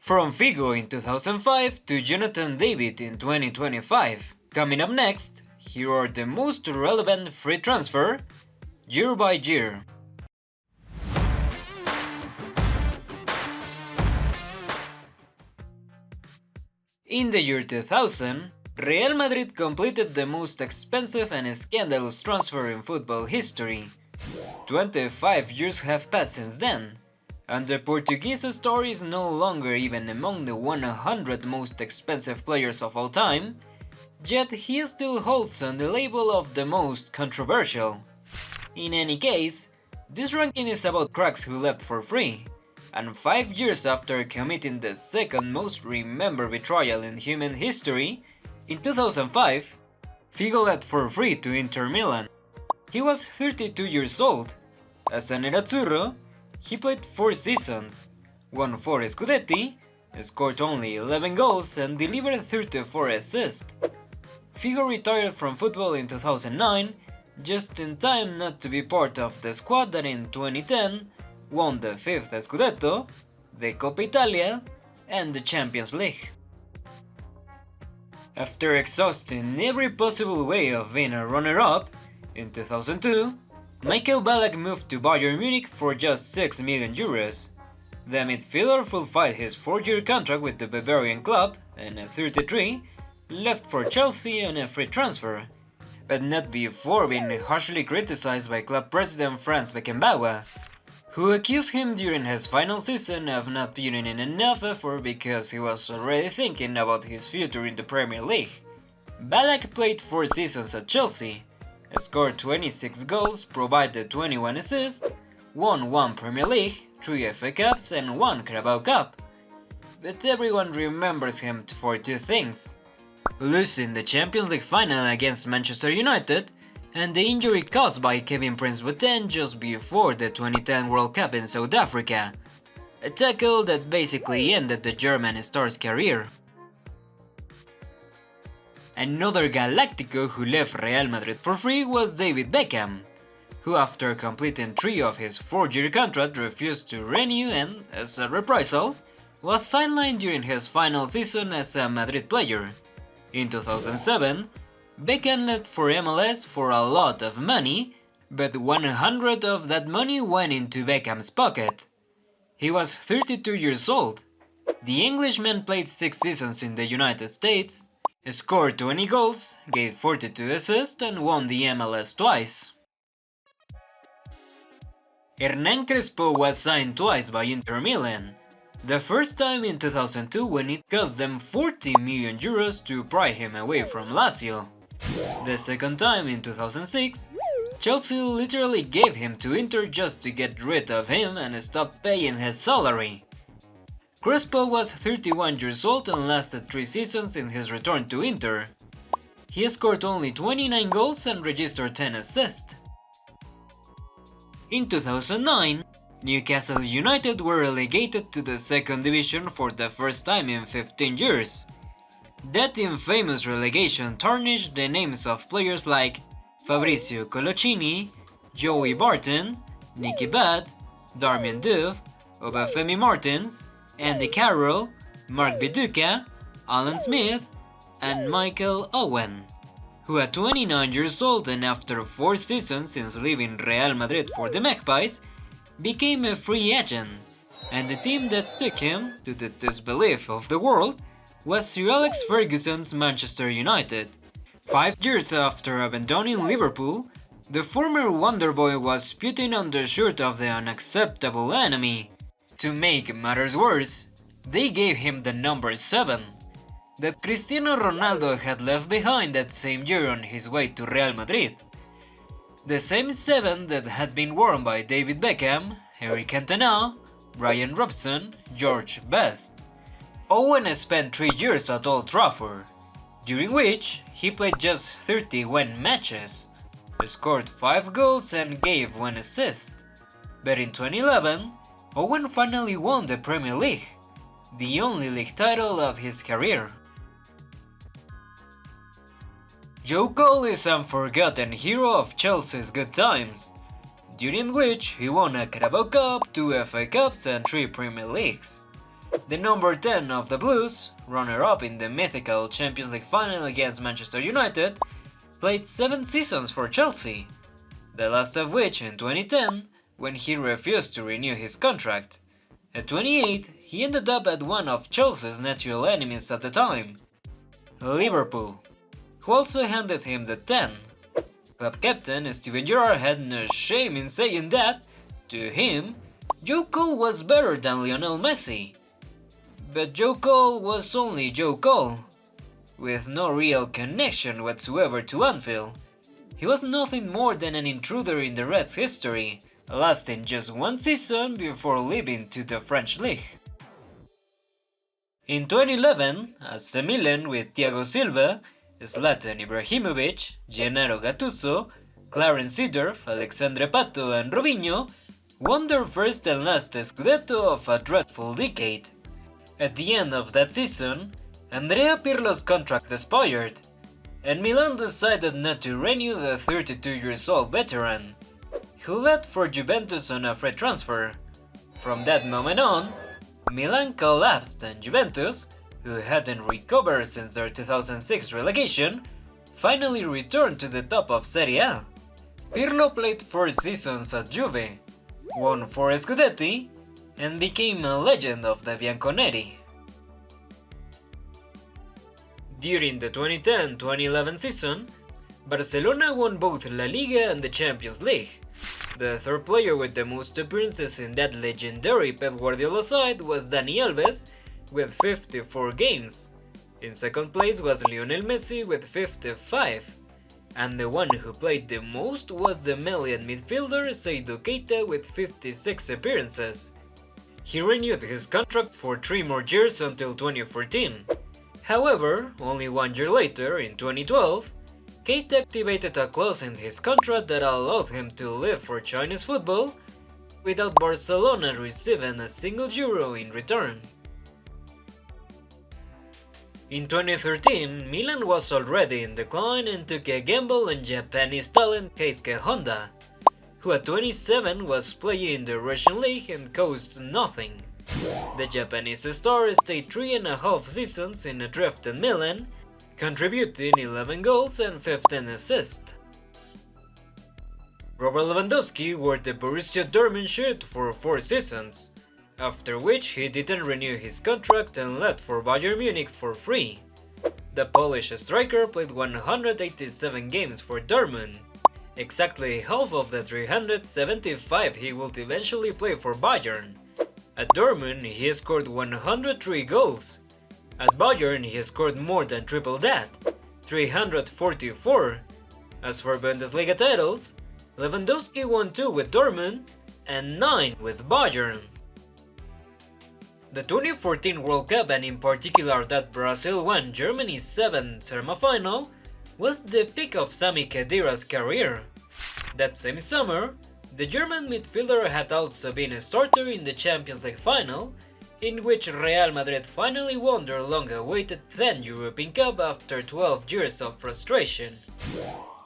From Figo in 2005 to Jonathan David in 2025. Coming up next, here are the most relevant free transfer year by year. In the year 2000, Real Madrid completed the most expensive and scandalous transfer in football history. 25 years have passed since then, and the Portuguese star is no longer even among the 100 most expensive players of all time, yet he still holds on the label of the most controversial. In any case, this ranking is about cracks who left for free, and 5 years after committing the second most remembered betrayal in human history, in 2005, Figo left for free to Inter Milan. He was 32 years old. As a Nerazzurro, he played 4 seasons, won 4 Scudetti, scored only 11 goals and delivered 34 assists. Figo retired from football in 2009, just in time not to be part of the squad that in 2010 won the 5th Scudetto, the Coppa Italia and the Champions League. After exhausting every possible way of being a runner-up, in 2002, Michael Ballack moved to Bayern Munich for just 6 million euros. The midfielder fulfilled his 4-year contract with the Bavarian club and at 33 left for Chelsea on a free transfer, but not before being harshly criticized by club president Franz Beckenbauer, who accused him during his final season of not putting in enough effort because he was already thinking about his future in the Premier League. Ballack played 4 seasons at Chelsea, scored 26 goals, provided 21 assists, won 1 Premier League, 3 FA Cups and 1 Carabao Cup. But everyone remembers him for 2 things: losing the Champions League final against Manchester United and the injury caused by Kevin Prince Boateng just before the 2010 World Cup in South Africa, a tackle that basically ended the German star's career. Another Galactico who left Real Madrid for free was David Beckham, who after completing 3 of his 4-year contract refused to renew and, as a reprisal, was sidelined during his final season as a Madrid player. In 2007, Beckham left for MLS for a lot of money, but 100 of that money went into Beckham's pocket. He was 32 years old. The Englishman played 6 seasons in the United States, scored 20 goals, gave 42 assists and won the MLS twice. Hernan Crespo was signed twice by Inter Milan. The first time in 2002 when it cost them 40 million euros to pry him away from Lazio. The second time in 2006, Chelsea literally gave him to Inter just to get rid of him and stop paying his salary. Crespo was 31 years old and lasted 3 seasons in his return to Inter. He scored only 29 goals and registered 10 assists. In 2009, Newcastle United were relegated to the second division for the first time in 15 years. That infamous relegation tarnished the names of players like Fabrizio Coloccini, Joey Barton, Nicky Butt, Darmian Diouf, Obafemi Martins, Andy Carroll, Mark Viduka, Alan Smith, and Michael Owen, who at 29 years old and after 4 seasons since leaving Real Madrid for the Magpies, became a free agent, and the team that took him, to the disbelief of the world, was Sir Alex Ferguson's Manchester United. 5 years after abandoning Liverpool, the former Wonderboy was putting on the shirt of the unacceptable enemy. To make matters worse, they gave him the number 7, that Cristiano Ronaldo had left behind that same year on his way to Real Madrid. The same 7 that had been worn by David Beckham, Eric Cantona, Brian Robson, George Best. Owen spent 3 years at Old Trafford, during which he played just 31 matches, scored 5 goals and gave 1 assist. But in 2011, Owen finally won the Premier League, the only league title of his career. Joe Cole is an unforgotten hero of Chelsea's good times, during which he won a Carabao Cup, 2 FA Cups and 3 Premier Leagues. The number 10 of the Blues, runner-up in the mythical Champions League final against Manchester United, played 7 seasons for Chelsea, the last of which in 2010, when he refused to renew his contract. At 28, he ended up at one of Chelsea's natural enemies at the time, Liverpool, who also handed him the 10. Club captain Steven Gerrard had no shame in saying that, to him, Joe Cole was better than Lionel Messi. But Joe Cole was only Joe Cole, with no real connection whatsoever to Anfield. He was nothing more than an intruder in the Reds' history, lasting just 1 season before leaving to the French League. In 2011, AC Milan with Thiago Silva, Zlatan Ibrahimović, Gennaro Gattuso, Clarence Seedorf, Alexandre Pato and Robinho won their first and last Scudetto of a dreadful decade. At the end of that season, Andrea Pirlo's contract expired, and Milan decided not to renew the 32-year-old veteran, who left for Juventus on a free transfer. From that moment on, Milan collapsed and Juventus, who hadn't recovered since their 2006 relegation, finally returned to the top of Serie A. Pirlo played 4 seasons at Juve, won 4 Scudetti, and became a legend of the Bianconeri. During the 2010-2011 season, Barcelona won both La Liga and the Champions League. The third player with the most appearances in that legendary Pep Guardiola side was Dani Alves, with 54 games. In second place was Lionel Messi with 55. And the one who played the most was the Malian midfielder Seydou Keita with 56 appearances. He renewed his contract for 3 more years until 2014. However, only 1 year later, in 2012, Keita activated a clause in his contract that allowed him to leave for Chinese football without Barcelona receiving a single euro in return. In 2013, Milan was already in decline and took a gamble on Japanese talent Keisuke Honda, who at 27 was playing in the Russian league and cost nothing. The Japanese star stayed 3.5 seasons in a drafted Milan, contributing 11 goals and 15 assists. Robert Lewandowski wore the Borussia Dortmund shirt for 4 seasons, after which he didn't renew his contract and left for Bayern Munich for free. The Polish striker played 187 games for Dortmund, exactly half of the 375 he would eventually play for Bayern. At Dortmund, he scored 103 goals. At Bayern, he scored more than triple that, 344. As for Bundesliga titles, Lewandowski won 2 with Dortmund and 9 with Bayern. The 2014 World Cup, and in particular that Brazil won Germany's 7th semi-final, was the peak of Sami Khedira's career. That same summer, the German midfielder had also been a starter in the Champions League final, in which Real Madrid finally won their long-awaited 10th European Cup after 12 years of frustration.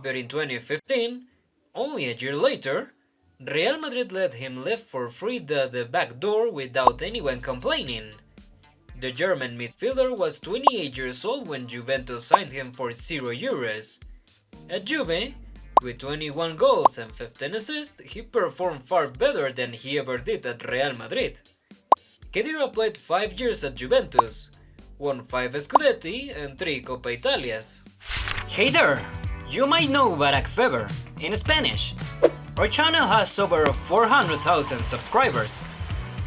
But in 2015, only a year later, Real Madrid let him leave for free the back door without anyone complaining. The German midfielder was 28 years old when Juventus signed him for €0. At Juve, with 21 goals and 15 assists, he performed far better than he ever did at Real Madrid. Khedira played 5 years at Juventus, won 5 Scudetti and 3 Coppa Italias. Hey there! You might know Barak Fever in Spanish. Our channel has over 400,000 subscribers.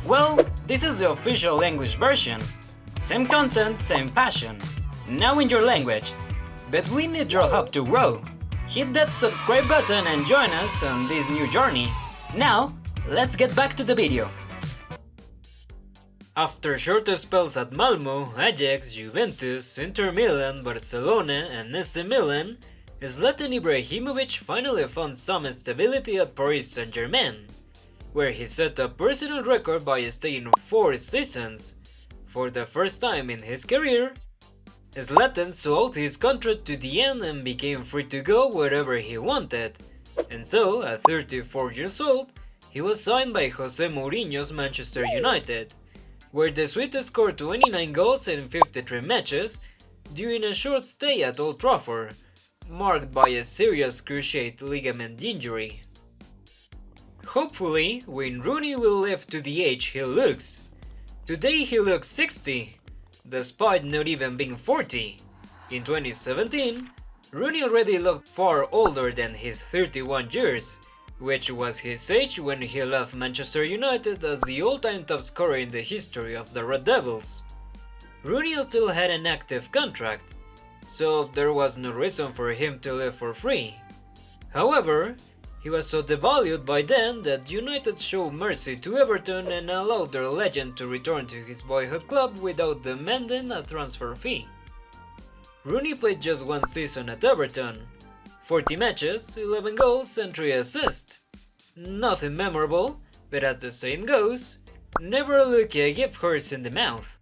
Well, this is the official English version. Same content, same passion. Now in your language. But we need your help to grow. Hit that subscribe button and join us on this new journey. Now, let's get back to the video. After short spells at Malmo, Ajax, Juventus, Inter Milan, Barcelona and AC Milan, Zlatan Ibrahimović finally found some stability at Paris Saint-Germain, where he set a personal record by staying 4 seasons. For the first time in his career, Zlatan saw out his contract to the end and became free to go wherever he wanted, and so, at 34 years old, he was signed by Jose Mourinho's Manchester United, where the Swiss scored 29 goals in 53 matches during a short stay at Old Trafford, marked by a serious cruciate ligament injury. Hopefully, Wayne Rooney will live to the age he looks. Today he looks 60, despite not even being 40. In 2017, Rooney already looked far older than his 31 years, which was his age when he left Manchester United as the all-time top scorer in the history of the Red Devils. Rooney still had an active contract, so there was no reason for him to live for free. However, he was so devalued by then that United showed mercy to Everton and allowed their legend to return to his boyhood club without demanding a transfer fee. Rooney played just one season at Everton, 40 matches, 11 goals and 3 assists. Nothing memorable, but as the saying goes, never look a gift horse in the mouth.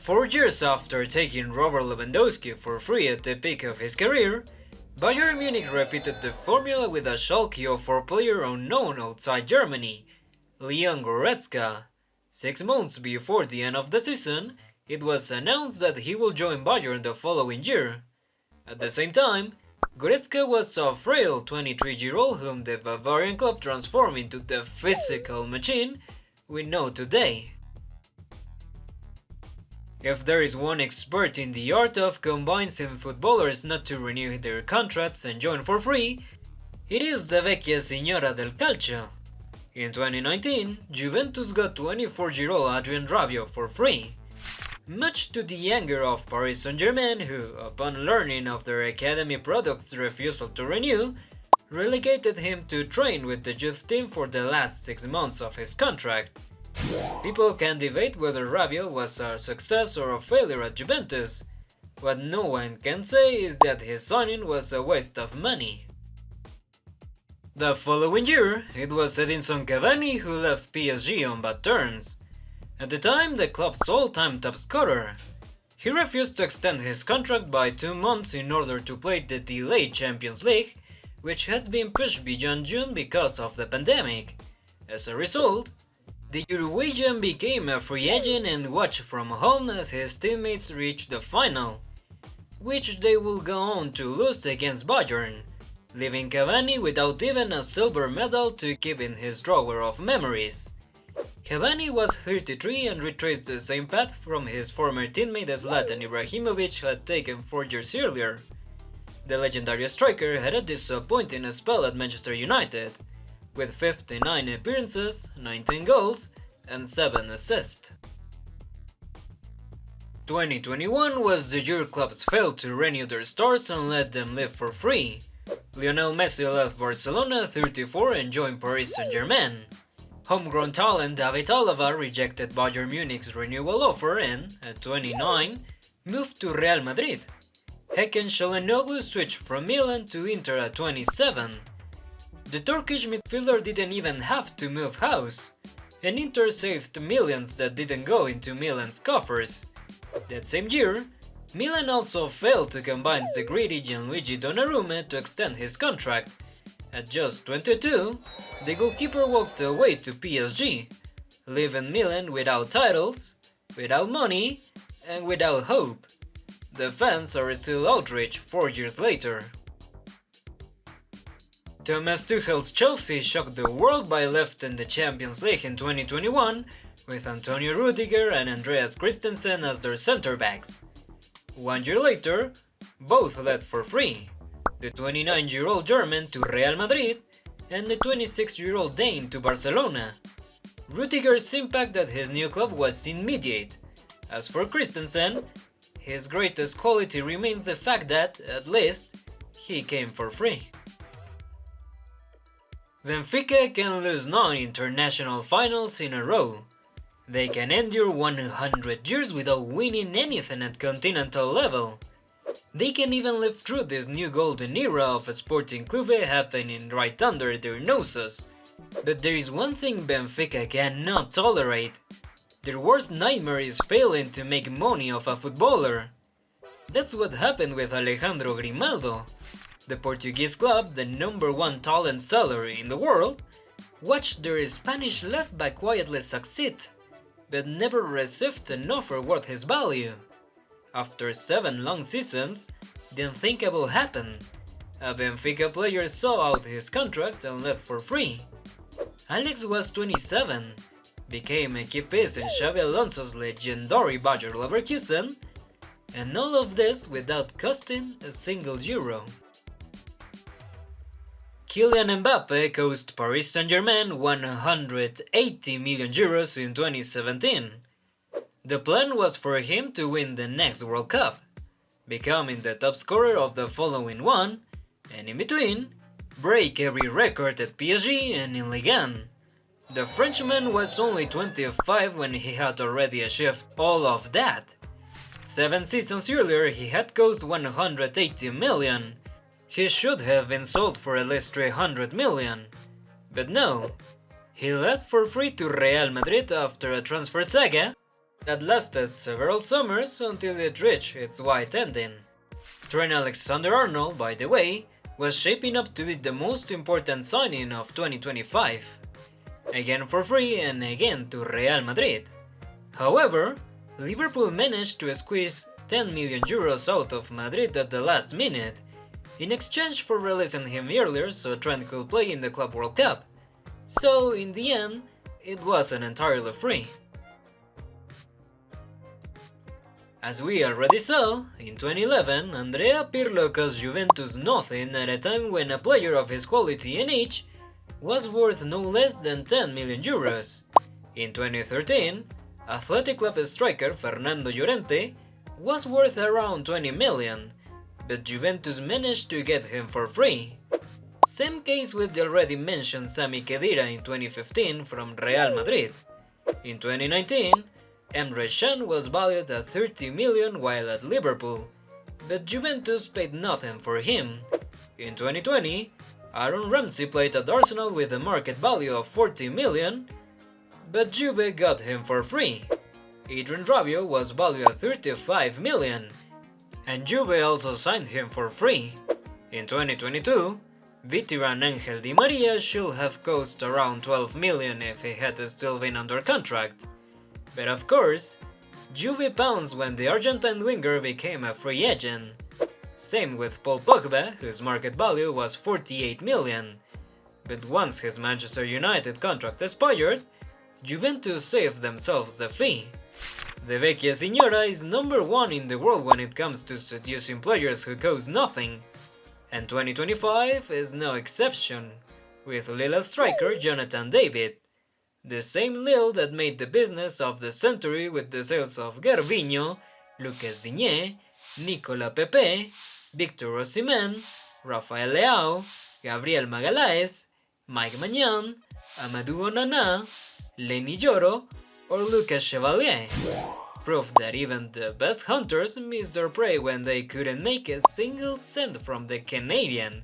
4 years after taking Robert Lewandowski for free at the peak of his career, Bayern Munich repeated the formula with a Schalke 04 player unknown outside Germany, Leon Goretzka. 6 months before the end of the season, it was announced that he will join Bayern the following year. At the same time, Goretzka was a frail 23-year-old whom the Bavarian club transformed into the physical machine we know today. If there is one expert in the art of convincing footballers not to renew their contracts and join for free, it is the vecchia signora del calcio. In 2019, Juventus got 24-year-old Adrien Rabiot for free, much to the anger of Paris Saint-Germain, who, upon learning of their academy product's refusal to renew, relegated him to train with the youth team for the last 6 months of his contract. People can debate whether Rabiot was a success or a failure at Juventus. What no one can say is that his signing was a waste of money. The following year, it was Edinson Cavani who left PSG on bad terms. At the time, the club's all-time top scorer. He refused to extend his contract by 2 months in order to play the delayed Champions League, which had been pushed beyond June because of the pandemic. As a result, the Uruguayan became a free agent and watched from home as his teammates reached the final, which they will go on to lose against Bayern, leaving Cavani without even a silver medal to keep in his drawer of memories. Cavani was 33 and retraced the same path from his former teammate Zlatan Ibrahimović had taken 4 years earlier. The legendary striker had a disappointing spell at Manchester United, with 59 appearances, 19 goals and 7 assists. 2021 was the year clubs failed to renew their stars and let them live for free. Lionel Messi left Barcelona at 34 and joined Paris Saint-Germain. Homegrown talent David Alaba rejected Bayern Munich's renewal offer and, at 29, moved to Real Madrid. Hakan Çalhanoğlu switched from Milan to Inter at 27. The Turkish midfielder didn't even have to move house, and Inter saved millions that didn't go into Milan's coffers. That same year, Milan also failed to convince the greedy Gianluigi Donnarumma to extend his contract. At just 22, the goalkeeper walked away to PSG, leaving Milan without titles, without money, and without hope. The fans are still outraged 4 years later. Thomas Tuchel's Chelsea shocked the world by lifting the Champions League in 2021 with Antonio Rudiger and Andreas Christensen as their centre-backs. 1 year later, both left for free, the 29-year-old German to Real Madrid and the 26-year-old Dane to Barcelona. Rudiger's impact at his new club was immediate. As for Christensen, his greatest quality remains the fact that, at least, he came for free. Benfica can lose 9 international finals in a row. They can endure 100 years without winning anything at continental level. They can even live through this new golden era of a Sporting Clube happening right under their noses. But there is one thing Benfica cannot tolerate. Their worst nightmare is failing to make money off a footballer. That's what happened with Alejandro Grimaldo. The Portuguese club, the #1 talent seller in the world, watched their Spanish left-back quietly succeed. but never received an offer worth his value. After 7 long seasons, the unthinkable happened. A Benfica player saw out his contract and left for free. Alex was 27, became a key piece in Xabi Alonso's legendary Bayer Leverkusen, and all of this without costing a single euro. Kylian Mbappé cost Paris Saint-Germain 180 million euros in 2017. The plan was for him to win the next World Cup, becoming the top scorer of the following one, and in between, break every record at PSG and in Ligue 1. The Frenchman was only 25 when he had already achieved all of that. 7 seasons earlier he had cost 180 million. He should have been sold for at least 300 million. But no, he left for free to Real Madrid after a transfer saga that lasted several summers until it reached its white ending. Trent Alexander-Arnold, by the way, was shaping up to be the most important signing of 2025. Again for free and again to Real Madrid. However, Liverpool managed to squeeze 10 million euros out of Madrid at the last minute, in exchange for releasing him earlier so Trent could play in the Club World Cup. So in the end, it wasn't entirely free. As we already saw, in 2011, Andrea Pirlo cost Juventus nothing at a time when a player of his quality and age was worth no less than 10 million euros. In 2013, Athletic Club striker Fernando Llorente was worth around 20 million, but Juventus managed to get him for free. Same case with the already mentioned Sami Khedira in 2015 from Real Madrid. In 2019, Emre Can was valued at 30 million while at Liverpool, but Juventus paid nothing for him. In 2020, Aaron Ramsey played at Arsenal with a market value of 40 million, but Juve got him for free. Adrien Rabiot was valued at 35 million, and Juve also signed him for free. In 2022, veteran Angel Di Maria should have cost around 12 million if he had still been under contract. But of course, Juve pounced when the Argentine winger became a free agent. Same with Paul Pogba, whose market value was 48 million. But once his Manchester United contract expired, Juventus saved themselves the fee. The Vecchia Signora is number 1 in the world when it comes to seducing players who cost nothing, and 2025 is no exception, with Lille striker Jonathan David, the same Lille that made the business of the century with the sales of Gervinho, Lucas Digne, Nicolas Pepe, Victor Osimhen, Rafael Leao, Gabriel Magalhaes, Mike Maignan, Amadou Onana, Lenny Yoro, or Lucas Chevalier. Proof that even the best hunters missed their prey when they couldn't make a single cent from the Canadian,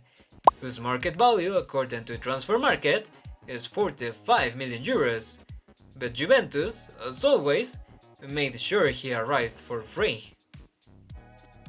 whose market value according to Transfer Market is 45 million euros. But Juventus, as always, made sure he arrived for free.